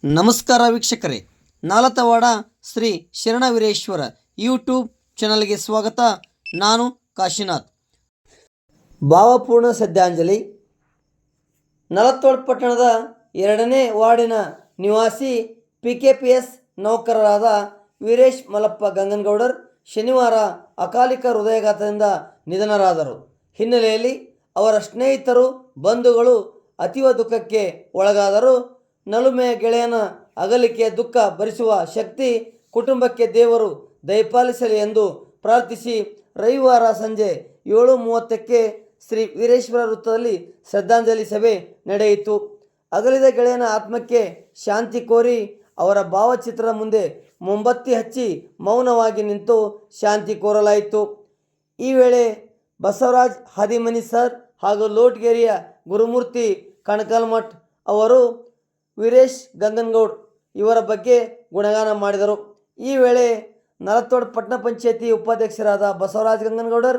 ನಮಸ್ಕಾರ ವೀಕ್ಷಕರೇ, ನಾಲತವಾಡ ಶ್ರೀ ಶರಣವೀರೇಶ್ವರ ಯೂಟ್ಯೂಬ್ ಚಾನಲ್ಗೆ ಸ್ವಾಗತ. ನಾನು ಕಾಶಿನಾಥ್. ಭಾವಪೂರ್ಣ ಶ್ರದ್ಧಾಂಜಲಿ. ನಾಲತವಾಡ ಪಟ್ಟಣದ 2ನೇ ವಾರ್ಡಿನ ನಿವಾಸಿ PKPS ನೌಕರರಾದ ವೀರೇಶ್ ಮಲ್ಲಪ್ಪ ಗಂಗನಗೌಡರ್ ಶನಿವಾರ ಅಕಾಲಿಕ ಹೃದಯಾಘಾತದಿಂದ ನಿಧನರಾದರು. ಹಿನ್ನೆಲೆಯಲ್ಲಿ ಅವರ ಸ್ನೇಹಿತರು, ಬಂಧುಗಳು ಅತೀವ ದುಃಖಕ್ಕೆ ಒಳಗಾದರು. ನಲುಮೆಯ ಗೆಳೆಯನ ಅಗಲಿಕೆಯ ದುಃಖ ಭರಿಸುವ ಶಕ್ತಿ ಕುಟುಂಬಕ್ಕೆ ದೇವರು ದಯಪಾಲಿಸಲಿ ಎಂದು ಪ್ರಾರ್ಥಿಸಿ ರವಿವಾರ ಸಂಜೆ 7:30ಕ್ಕೆ ಶ್ರೀ ವೀರೇಶ್ವರ ವೃತ್ತದಲ್ಲಿ ಶ್ರದ್ಧಾಂಜಲಿ ಸಭೆ ನಡೆಯಿತು. ಅಗಲಿದ ಗೆಳೆಯನ ಆತ್ಮಕ್ಕೆ ಶಾಂತಿ ಕೋರಿ ಅವರ ಭಾವಚಿತ್ರದ ಮುಂದೆ ಮೊಂಬತ್ತಿ ಹಚ್ಚಿ ಮೌನವಾಗಿ ನಿಂತು ಶಾಂತಿ ಕೋರಲಾಯಿತು. ಈ ವೇಳೆ ಬಸವರಾಜ್ ಹಾದಿಮನಿ ಸರ್ ಹಾಗೂ ಲೋಟಗೇರಿಯ ಗುರುಮೂರ್ತಿ ಕಣಕಲ್ಮಠ್ ಅವರು ವೀರೇಶ್ ಗಂಗನಗೌಡ್ ಇವರ ಬಗ್ಗೆ ಗುಣಗಾನ ಮಾಡಿದರು. ಈ ವೇಳೆ ನಾಲತವಾಡ ಪಟ್ಟಣ ಪಂಚಾಯತಿ ಉಪಾಧ್ಯಕ್ಷರಾದ ಬಸವರಾಜ್ ಗಂಗನಗೌಡರ್,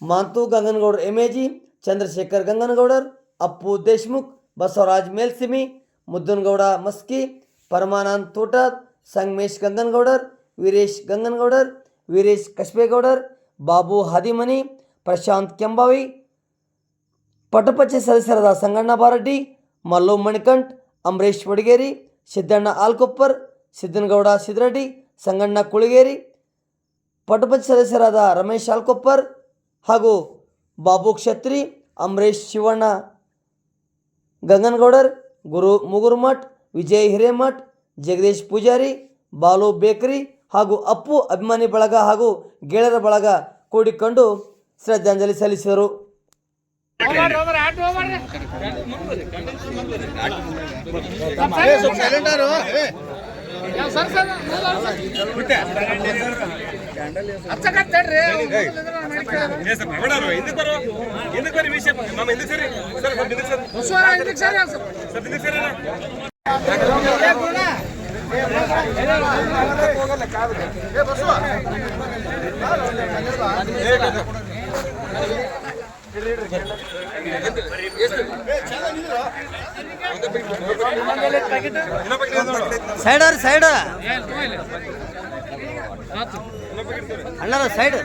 ಮಾಂತು ಗಂಗನಗೌಡರ್ MAG, ಚಂದ್ರಶೇಖರ್ ಗಂಗನಗೌಡರ್, ಅಪ್ಪು ದೇಶ್ಮುಖ್, ಬಸವರಾಜ್ ಮೇಲ್ಸಿಮಿ, ಮುದ್ದನಗೌಡ ಮಸ್ಕಿ, ಪರಮಾನಂದ್ ತೋಟದ್, ಸಂಗಮೇಶ್ ಗಂಗನಗೌಡರ್, ವೀರೇಶ್ ಗಂಗನಗೌಡರ್, ವೀರೇಶ್ ಕಶ್ಬೇಗೌಡರ್, ಬಾಬು ಹಾದಿಮನಿ, ಪ್ರಶಾಂತ್ ಕೆಂಬಾವಿ, ಪಟ್ಟಪಂಚಾಯತ್ ಸದಸ್ಯರಾದ ಸಂಗಣ್ಣ ಬಾರಡ್ಡಿ, ಮಲ್ಲು ಮಣಿಕಂಠ್, ಅಂಬರೀಶ್ ವಡಗೇರಿ, ಸಿದ್ದಣ್ಣ ಆಲ್ಕೊಪ್ಪರ್, ಸಿದ್ದನಗೌಡ ಸಿದ್ರಡ್ಡಿ, ಸಂಗಣ್ಣ ಕುಳಿಗೇರಿ, ಪಟ್ಟಪಂಚಾಯತ್ ಸದಸ್ಯರಾದ ರಮೇಶ್ ಆಲ್ಕೊಪ್ಪರ್ ಹಾಗೂ ಬಾಬು ಕ್ಷತ್ರಿ, ಅಂಬರೀಶ್ ಶಿವಣ್ಣ ಗಂಗನಗೌಡರ್, ಗುರು ಮುಗುರುಮಠ್, ವಿಜಯ್ ಹಿರೇಮಠ್, ಜಗದೀಶ್ ಪೂಜಾರಿ, ಬಾಲು ಬೇಕರಿ ಹಾಗೂ ಅಪ್ಪು ಅಭಿಮಾನಿ ಬಳಗ ಹಾಗೂ ಗೆಳೆಯರ ಬಳಗ ಕೂಡಿಕೊಂಡು ಶ್ರದ್ಧಾಂಜಲಿ ಸಲ್ಲಿಸಿದರು. ಸೈಡ್ ಅಣ್ಣರ ಸೈಡ್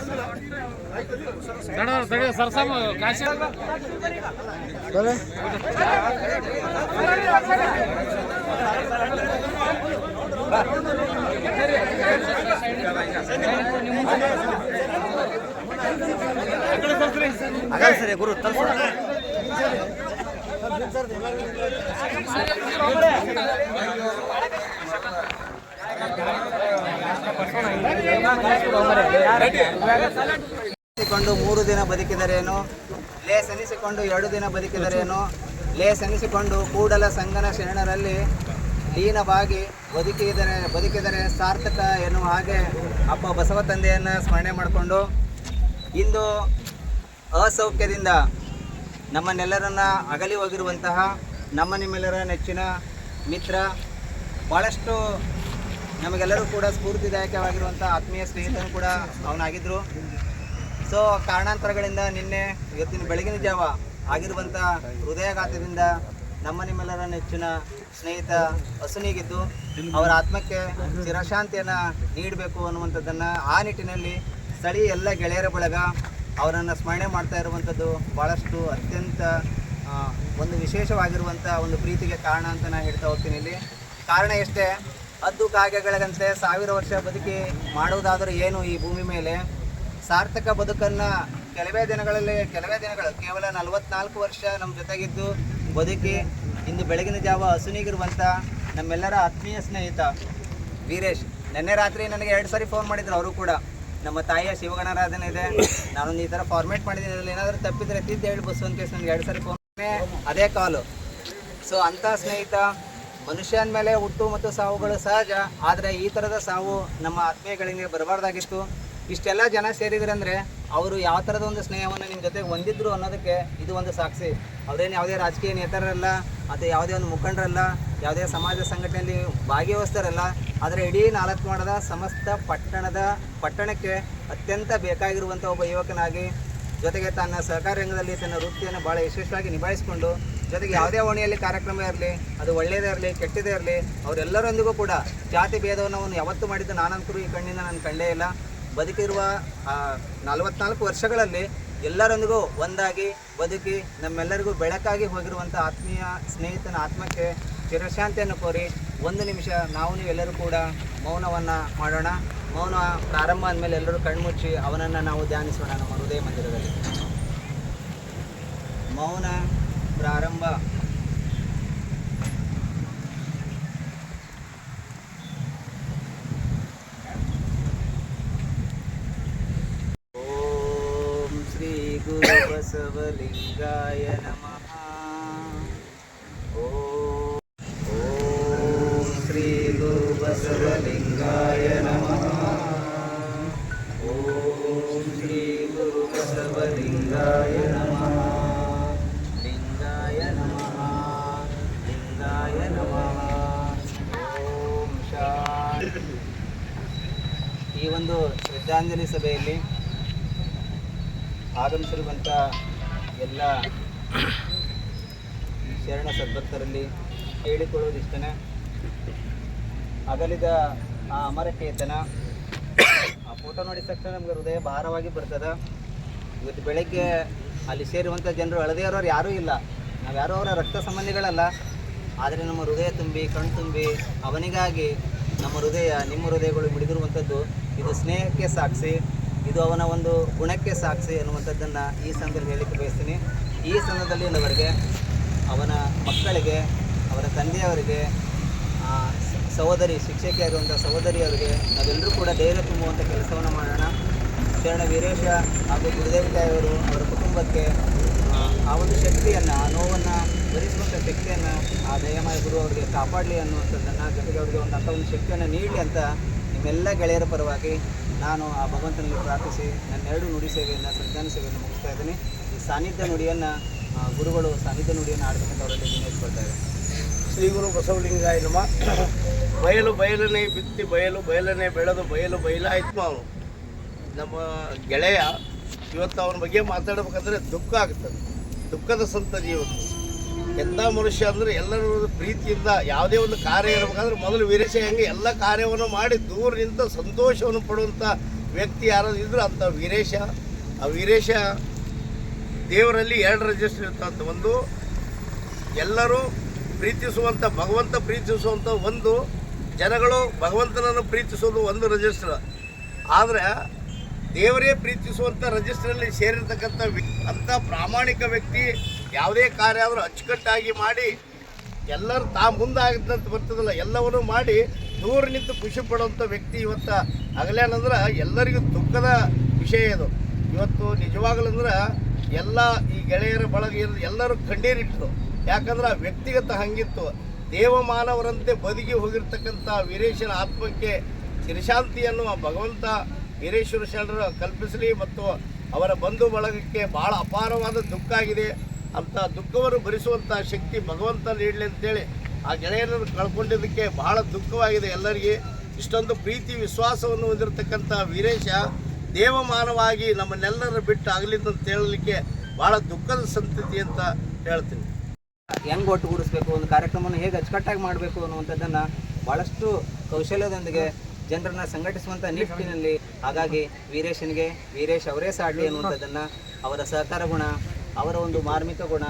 ಸರಿ ಗುರು ತಲ್ಸ ಕೊಂಡು 3 ದಿನ ಬದುಕಿದರೇನು, ಲೇಸ್ ಎನಿಸಿಕೊಂಡು 2 ದಿನ ಬದುಕಿದರೇನು, ಲೇಸ್ ಎನಿಸಿಕೊಂಡು ಕೂಡಲ ಸಂಗನ ಶರಣರಲ್ಲಿ ಲೀನವಾಗಿ ಬದುಕಿದರೆ ಸಾರ್ಥಕ ಎನ್ನುವ ಹಾಗೆ ಅಪ್ಪ ಬಸವ ತಂದೆಯನ್ನು ಸ್ಮರಣೆ ಮಾಡಿಕೊಂಡು ಇಂದು ಅಸೌಖ್ಯದಿಂದ ನಮ್ಮನ್ನೆಲ್ಲರನ್ನ ಅಗಲಿ ಹೋಗಿರುವಂತಹ ನಿಮ್ಮೆಲ್ಲರ ನೆಚ್ಚಿನ ಮಿತ್ರ, ಭಾಳಷ್ಟು ನಮಗೆಲ್ಲರೂ ಕೂಡ ಸ್ಫೂರ್ತಿದಾಯಕವಾಗಿರುವಂಥ ಆತ್ಮೀಯ ಸ್ನೇಹಿತರು ಕೂಡ ಅವನಾಗಿದ್ದರು. ಸೊ ಕಾರಣಾಂತರಗಳಿಂದ ಇವತ್ತಿನ ಬೆಳಗಿನ ಜಾವ ಆಗಿರುವಂಥ ಹೃದಯಾಘಾತದಿಂದ ನಿಮ್ಮೆಲ್ಲರ ನೆಚ್ಚಿನ ಸ್ನೇಹಿತ ಅಸುನೀಗಿದ್ದು ಅವರ ಆತ್ಮಕ್ಕೆ ಚಿರಶಾಂತಿಯನ್ನು ನೀಡಬೇಕು ಅನ್ನುವಂಥದ್ದನ್ನು ಆ ನಿಟ್ಟಿನಲ್ಲಿ ಸ್ಥಳೀಯ ಎಲ್ಲ ಗೆಳೆಯರ ಬಳಗ ಅವರನ್ನು ಸ್ಮರಣೆ ಮಾಡ್ತಾ ಇರುವಂಥದ್ದು ಭಾಳಷ್ಟು ಅತ್ಯಂತ ಒಂದು ವಿಶೇಷವಾಗಿರುವಂಥ ಒಂದು ಪ್ರೀತಿಗೆ ಕಾರಣ ಅಂತ ನಾನು ಹೇಳ್ತಾ ಹೋಗ್ತೀನಿ. ಇಲ್ಲಿ ಕಾರಣ ಎಷ್ಟೇ, ಹದ್ದು ಕಾಗೆಗಳಂತೆ 1000 ವರ್ಷ ಬದುಕಿ ಮಾಡುವುದಾದರೂ ಏನು ಈ ಭೂಮಿ ಮೇಲೆ ಸಾರ್ಥಕ ಬದುಕನ್ನು ಕೆಲವೇ ದಿನಗಳು ಕೇವಲ 44 ವರ್ಷ ನಮ್ಮ ಜೊತೆಗಿದ್ದು ಬದುಕಿ ಇಂದು ಬೆಳಗಿನ ಜಾವ ಹಸುನಿಗಿರುವಂಥ ನಮ್ಮೆಲ್ಲರ ಆತ್ಮೀಯ ಸ್ನೇಹಿತ ವೀರೇಶ್. ನಿನ್ನೆ ರಾತ್ರಿ ನನಗೆ 2 ಸಾರಿ ಫೋನ್ ಮಾಡಿದ್ರು. ಅವರು ಕೂಡ ನಮ್ಮ ತಾಯಿಯ ಶಿವಗಣಾರಾಧನೆ ಇದೆ, ನಾನೊಂದು ಈ ಥರ ಫಾರ್ಮೇಟ್ ಮಾಡಿದ್ದೀನಿ, ಅದರಲ್ಲಿ ಏನಾದರೂ ತಪ್ಪಿದ್ರೆ ಹೇಳಿ ಬಸ್ಸು ಅಂತ ಕೇಸ್ ನನಗೆ 2 ಸಾರಿ ಫೋನ್ ಅದೇ ಕಾಲು. ಸೊ ಅಂಥ ಸ್ನೇಹಿತ ಮನುಷ್ಯನ ಮೇಲೆ ಹುಟ್ಟು ಮತ್ತು ಸಾವುಗಳು ಸಹಜ, ಆದರೆ ಈ ಥರದ ಸಾವು ನಮ್ಮ ಆತ್ಮೀಯಗಳಿಗೆ ಬರಬಾರ್ದಾಗಿತ್ತು. ಇಷ್ಟೆಲ್ಲ ಜನ ಸೇರಿದ್ರಂದರೆ ಅವರು ಯಾವ ಥರದ ಒಂದು ಸ್ನೇಹವನ್ನು ನಿಮ್ಮ ಜೊತೆಗೆ ಹೊಂದಿದ್ರು ಅನ್ನೋದಕ್ಕೆ ಇದು ಒಂದು ಸಾಕ್ಷಿ. ಅವರೇನು ಯಾವುದೇ ರಾಜಕೀಯ ನೇತರರಲ್ಲ ಅಥವಾ ಯಾವುದೇ ಒಂದು ಮುಖಂಡರಲ್ಲ, ಯಾವುದೇ ಸಮಾಜ ಸಂಘಟನೆಯಲ್ಲಿ ಭಾಗವಹಿಸ್ತಾರಲ್ಲ, ಆದರೆ ಇಡೀ ನಾಲತವಾಡದ ಸಮಸ್ತ ಪಟ್ಟಣಕ್ಕೆ ಅತ್ಯಂತ ಬೇಕಾಗಿರುವಂಥ ಒಬ್ಬ ಯುವಕನಾಗಿ ಜೊತೆಗೆ ತನ್ನ ಸಹಕಾರ ರಂಗದಲ್ಲಿ ತನ್ನ ವೃತ್ತಿಯನ್ನು ಭಾಳ ಯಶಸ್ವಿಯಾಗಿ ನಿಭಾಯಿಸಿಕೊಂಡು ಜೊತೆಗೆ ಯಾವುದೇ ಓಣಿಯಲ್ಲಿ ಕಾರ್ಯಕ್ರಮ ಇರಲಿ, ಅದು ಒಳ್ಳೆಯದೇ ಇರಲಿ ಕೆಟ್ಟದೇ ಇರಲಿ, ಅವರೆಲ್ಲರೊಂದಿಗೂ ಕೂಡ ಜಾತಿ ಭೇದವನ್ನು ಅವನು ಯಾವತ್ತೂ ಮಾಡಿದ್ದು ನಾನಂತರೂ ಈ ಕಣ್ಣಿಂದ ನಾನು ಕಂಡೇ ಇಲ್ಲ. ಬದುಕಿರುವ 44 ವರ್ಷಗಳಲ್ಲಿ ಎಲ್ಲರೊಂದಿಗೂ ಒಂದಾಗಿ ಬದುಕಿ ನಮ್ಮೆಲ್ಲರಿಗೂ ಬೆಳಕಾಗಿ ಹೋಗಿರುವಂಥ ಆತ್ಮೀಯ ಸ್ನೇಹಿತನ ಆತ್ಮಕ್ಕೆ ಚಿರಶಾಂತಿಯನ್ನು ಕೋರಿ 1 ನಿಮಿಷ ನಾವು ನೀವೆಲ್ಲರೂ ಕೂಡ ಮೌನವನ್ನು ಮಾಡೋಣ. ಮೌನ ಪ್ರಾರಂಭ ಅಂದಮೇಲೆ ಎಲ್ಲರೂ ಕಣ್ಮುಚ್ಚಿ ಅವನನ್ನು ನಾವು ಧ್ಯಾನಿಸೋಣ ನಮ್ಮ ಹೃದಯ ಮಂದಿರದಲ್ಲಿ. ಮೌನ ಪ್ರಾರಂಭ. ಓಂ ಶ್ರೀ ಗುರು ಬಸವಲಿಂಗಾಯ ನಮಃ. ಓಂ ಶ್ರೀ ಗುರು ಬಸವಲಿಂಗಾಯ ನಮಃ. ಓಂ ಶ್ರೀ ಗುರು ಬಸವಲಿಂಗಾಯ ನಮಃ. ಲಿಂಗಾಯ ನಮಃ, ಲಿಂಗಾಯ ನಮಃ. ಓಂ ಶಾಂತಿ. ಈ ಒಂದು ಶ್ರದ್ಧಾಂಜಲಿ ಸಭೆಯಲ್ಲಿ ಆಗಮಿಸಿರುವಂಥ ಎಲ್ಲ ಶರಣ ಸದ್ಭಕ್ತರಲ್ಲಿ ಕೇಳಿಕೊಳ್ಳೋದಿಷ್ಟನೇ, ಅಗಲಿದ ಆ ಅಮರಕೇತನ ಆ ಫೋಟೋ ನೋಡಿದ ತಕ್ಷಣ ನಮ್ಗೆ ಹೃದಯ ಭಾರವಾಗಿ ಬರ್ತದೆ. ಇವತ್ತು ಬೆಳಗ್ಗೆ ಅಲ್ಲಿ ಸೇರುವಂಥ ಜನರು ಹಳದಿಯರವ್ರು ಯಾರೂ ಇಲ್ಲ, ನಾವು ಯಾರೂ ಅವರ ರಕ್ತ ಸಂಬಂಧಿಗಳಲ್ಲ. ಆದರೆ ನಮ್ಮ ಹೃದಯ ತುಂಬಿ ಕಣ್ಣು ತುಂಬಿ ಅವನಿಗಾಗಿ ನಮ್ಮ ಹೃದಯ, ನಿಮ್ಮ ಹೃದಯಗಳು ಮಿಡಿದಿರುವಂಥದ್ದು ಇದು ಸ್ನೇಹಕ್ಕೆ ಸಾಕ್ಷಿ, ಇದು ಅವನ ಒಂದು ಗುಣಕ್ಕೆ ಸಾಕ್ಷಿ ಅನ್ನುವಂಥದ್ದನ್ನು ಈ ಸಂದರ್ಭದಲ್ಲಿ ಹೇಳಲಿಕ್ಕೆ ಬಯಸ್ತೀನಿ. ಈ ಸಂದರ್ಭದಲ್ಲಿ ಅವರಿಗೆ, ಅವನ ಮಕ್ಕಳಿಗೆ, ಅವರ ತಂದೆಯವರಿಗೆ, ಸಹೋದರಿ ಶಿಕ್ಷಕಿಯಾಗಿರುವಂಥ ಸಹೋದರಿಯವರಿಗೆ ನಾವೆಲ್ಲರೂ ಕೂಡ ಧೈರ್ಯ ತುಂಬುವಂಥ ಕೆಲಸವನ್ನು ಮಾಡೋಣ. ಶರಣ ವೀರೇಶ ಹಾಗೂ ಗುರುದೇವಿ ತಾಯಿಯವರು ಅವರ ಕುಟುಂಬಕ್ಕೆ ಆ ಒಂದು ಶಕ್ತಿಯನ್ನು, ಆ ನೋವನ್ನು ಭರಿಸುವಂಥ ಶಕ್ತಿಯನ್ನು ಆ ದಯಮಯ ಗುರು ಅವರಿಗೆ ಕಾಪಾಡಲಿ ಅನ್ನುವಂಥದ್ದನ್ನು, ಜೊತೆಗೆ ಅವರಿಗೆ ಒಂದು ಶಕ್ತಿಯನ್ನು ನೀಡಲಿ ಅಂತ ನಿಮ್ಮೆಲ್ಲ ಗೆಳೆಯರ ಪರವಾಗಿ ನಾನು ಆ ಭಗವಂತನಲ್ಲಿ ಪ್ರಾರ್ಥಿಸಿ ನನ್ನ 2 ನುಡಿ ಸೇವೆಯನ್ನು, ಸಂಧಾನ ಸೇವೆಯನ್ನು ಮುಗಿಸ್ತಾ ಇದ್ದೀನಿ. ಈ ಸಾನ್ನಿಧ್ಯ ನುಡಿಯನ್ನು ಗುರುಗಳು ಸಾನ್ನಿಧ್ಯ ನುಡಿಯನ್ನು ಆಡಬೇಕಂತ ಅವರಲ್ಲಿ ವಿನಂತಿಸ್ಕೊಳ್ತಾ ಇದ್ದಾರೆ. ಶ್ರೀ ಗುರು ಬಸವಲಿಂಗಾಯ ನಮಃ. ಬಯಲು ಬಯಲನೆ ಬಿತ್ತಿ ಬಯಲು ಬಯಲನೆ ಬೆಳೆದು ಬಯಲು ಬಯಲಾಯ್ತು. ಅವನು ನಮ್ಮ ಗೆಳೆಯ. ಇವತ್ತು ಅವನ ಬಗ್ಗೆ ಮಾತಾಡಬೇಕಂದ್ರೆ ದುಃಖ ಆಗ್ತದೆ. ದುಃಖದ ಸಂತತಿ ಇವತ್ತು. ಎಂಥ ಮನುಷ್ಯ ಅಂದರೆ ಎಲ್ಲರೂ ಪ್ರೀತಿಯಿಂದ ಯಾವುದೇ ಒಂದು ಕಾರ್ಯ ಇರಬೇಕಾದ್ರೆ ಮೊದಲು ವೀರೇಶ ಹೆಂಗೆ ಎಲ್ಲ ಕಾರ್ಯವನ್ನು ಮಾಡಿ ದೂರ ನಿಂತು ಸಂತೋಷವನ್ನು ಪಡುವಂಥ ವ್ಯಕ್ತಿ ಯಾರಾದ್ರು ಇದ್ದರೂ ಅಂಥ ವೀರೇಶ. ಆ ವೀರೇಶ ದೇವರಲ್ಲಿ 2 ರಿಜಿಸ್ಟರ್ ಇರ್ತಂಥ. ಒಂದು ಎಲ್ಲರೂ ಪ್ರೀತಿಸುವಂಥ ಭಗವಂತ ಪ್ರೀತಿಸುವಂಥ ಒಂದು, ಜನಗಳು ಭಗವಂತನನ್ನು ಪ್ರೀತಿಸೋದು ಒಂದು ರಿಜಿಸ್ಟರ್. ಆದರೆ ದೇವರೇ ಪ್ರೀತಿಸುವಂಥ ರಿಜಿಸ್ಟ್ರಲ್ಲಿ ಸೇರಿರ್ತಕ್ಕಂಥ ಅಂಥ ಪ್ರಾಮಾಣಿಕ ವ್ಯಕ್ತಿ ಯಾವುದೇ ಕಾರ್ಯ ಆದರೂ ಅಚ್ಚುಕಟ್ಟಾಗಿ ಮಾಡಿ ಎಲ್ಲರೂ ಮುಂದಾಗಿದ್ದಂತ ಬರ್ತದಲ್ಲ ಎಲ್ಲವನ್ನೂ ಮಾಡಿ ದೂರ ನಿಂತು ಖುಷಿ ಪಡುವಂಥ ವ್ಯಕ್ತಿ ಇವತ್ತು ಅಗಲ್ಯಾನಂದ್ರೆ ಎಲ್ಲರಿಗೂ ದುಃಖದ ವಿಷಯ ಇದು. ಇವತ್ತು ನಿಜವಾಗಲಂದ್ರೆ ಎಲ್ಲ ಈ ಗೆಳೆಯರ ಬಳಗ ಎಲ್ಲರೂ ಕಣ್ಣೀರಿಟ್ಟರು. ಯಾಕಂದ್ರೆ ಆ ವ್ಯಕ್ತಿಗತ ಹಂಗಿತ್ತು. ದೇವಮಾನವರಂತೆ ಬದುಕಿ ಹೋಗಿರ್ತಕ್ಕಂಥ ವೀರೇಶನ ಆತ್ಮಕ್ಕೆ ಚಿರಶಾಂತಿಯನ್ನು ಭಗವಂತ ವೀರೇಶ್ವರ ಶರಣರು ಕಲ್ಪಿಸಲಿ. ಮತ್ತು ಅವರ ಬಂಧು ಬಳಗಕ್ಕೆ ಭಾಳ ಅಪಾರವಾದ ದುಃಖ ಆಗಿದೆ. ಅಂಥ ದುಃಖವನ್ನು ಭರಿಸುವಂಥ ಶಕ್ತಿ ಭಗವಂತ ನೀಡಲಿ ಅಂತೇಳಿ ಆ ಗೆಳೆಯರನ್ನು ಕಳ್ಕೊಂಡಿದ್ದಕ್ಕೆ ಭಾಳ ದುಃಖವಾಗಿದೆ ಎಲ್ಲರಿಗೆ. ಇಷ್ಟೊಂದು ಪ್ರೀತಿ ವಿಶ್ವಾಸವನ್ನು ಹೊಂದಿರತಕ್ಕಂಥ ವೀರೇಶ ದೇವಮಾನವಾಗಿ ನಮ್ಮನ್ನೆಲ್ಲರೂ ಬಿಟ್ಟು ಆಗಲಿದ್ದಂತ ಹೇಳಲಿಕ್ಕೆ ಭಾಳ ದುಃಖದ ಸಂತತಿ ಅಂತ ಹೇಳ್ತೀನಿ. ಹೆಂಗೆ ಒಟ್ಟುಗೂಡಿಸ್ಬೇಕು, ಒಂದು ಕಾರ್ಯಕ್ರಮವನ್ನು ಹೇಗೆ ಅಚ್ಚುಕಟ್ಟಾಗಿ ಮಾಡಬೇಕು ಅನ್ನುವಂಥದ್ದನ್ನು ಭಾಳಷ್ಟು ಕೌಶಲ್ಯದೊಂದಿಗೆ ಜನರನ್ನು ಸಂಘಟಿಸುವಂಥ ನಿಟ್ಟಿನಲ್ಲಿ, ಹಾಗಾಗಿ ವೀರೇಶ್ ಅವರೇ ಸಾಟಿ ಅನ್ನುವಂಥದ್ದನ್ನು, ಅವರ ಸಹಕಾರ ಗುಣ, ಅವರ ಒಂದು ಮಾರ್ಮಿಕ ಗುಣ,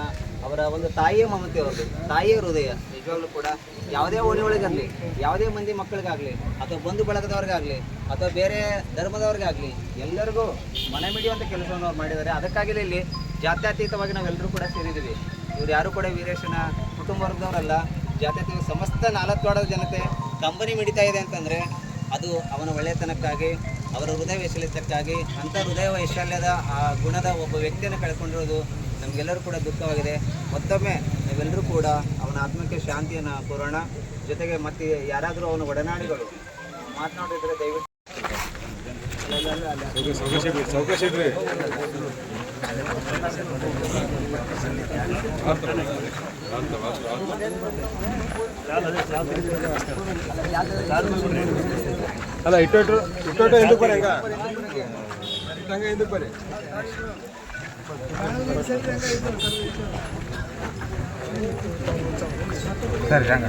ಅವರ ಒಂದು ತಾಯಿಯ ಮಮತೆ, ಅವ್ರದ್ದು ತಾಯಿಯ ಹೃದಯ ನಿಜವಾಗ್ಲೂ ಕೂಡ ಯಾವುದೇ ಓಣಿಯೊಳಗಾಗಲಿ, ಯಾವುದೇ ಮಂದಿ ಮಕ್ಕಳಿಗಾಗಲಿ, ಅಥವಾ ಬಂಧು ಬಳಗದವ್ರಿಗಾಗಲಿ, ಅಥವಾ ಬೇರೆ ಧರ್ಮದವ್ರಿಗಾಗಲಿ ಎಲ್ಲರಿಗೂ ಮನೆ ಮಿಡಿಯುವಂಥ ಕೆಲಸವನ್ನು ಅವ್ರು ಮಾಡಿದ್ದಾರೆ. ಅದಕ್ಕಾಗಲೇ ಇಲ್ಲಿ ಜಾತ್ಯತೀತವಾಗಿ ನಾವೆಲ್ಲರೂ ಕೂಡ ಸೇರಿದ್ದೀವಿ. ಇವ್ರು ಯಾರು ಕೂಡ ವೀರೇಶನ ಕುಟುಂಬ ವರ್ಗದವರಲ್ಲ. ಜಾತ್ಯತೀತ ಸಮಸ್ತ 4 ವಾಡದ ಜನತೆ ಕಂಬನಿ ಮಿಡಿತಾ ಇದೆ ಅಂತಂದರೆ ಅದು ಅವನ ಒಳ್ಳೆಯತನಕ್ಕಾಗಿ, ಅವರ ಹೃದಯ ವೈಶಲ್ಯಕ್ಕಾಗಿ. ಅಂಥ ಹೃದಯ ವೈಶಲ್ಯದ ಆ ಗುಣದ ಒಬ್ಬ ವ್ಯಕ್ತಿಯನ್ನು ಕಳ್ಕೊಂಡಿರೋದು ನಮಗೆಲ್ಲರೂ ಕೂಡ ದುಃಖವಾಗಿದೆ. ಮತ್ತೊಮ್ಮೆ ನಾವೆಲ್ಲರೂ ಕೂಡ ಅವನ ಆತ್ಮಕ್ಕೆ ಶಾಂತಿಯನ್ನು ಕೋರೋಣ. ಜೊತೆಗೆ ಮತ್ತೆ ಯಾರಾದರೂ ಅವನ ಒಡನಾಡಿಗಳು ಮಾತನಾಡಿದರೆ ದಯವಿಟ್ಟು ಅಲ್ಲ ಇಟ್ಟು ఎందుకు ಬರ ఎందుకు ಬರ ಸರಿ ಹಂಗ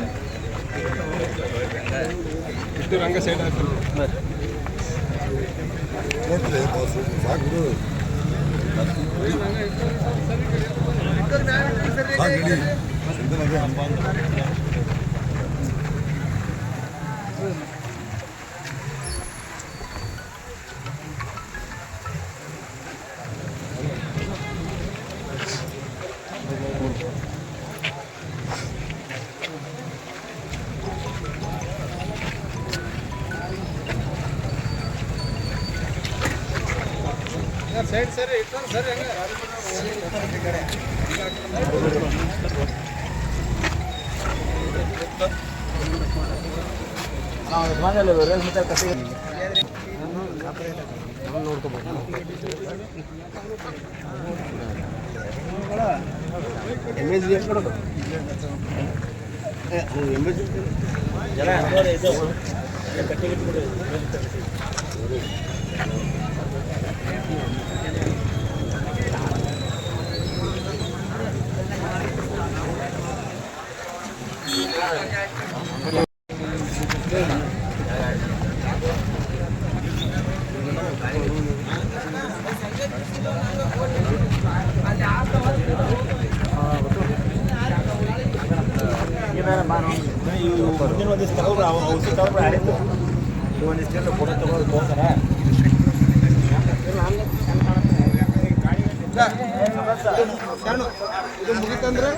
ಮುಂದಿನ ಒಂದಿಷ್ಟು ತಗೊಳ್ರಿ ಔಷಧಿ ತಗೊಳ್ರಿ ಆಡಿದ್ದು ಒಂದಿಷ್ಟು ಫೋಟೋ ತಗೊಳ್ಳಿ ತೋರ್ಸಾರ ಇದು ಮುಗಿತಂದ್ರೆ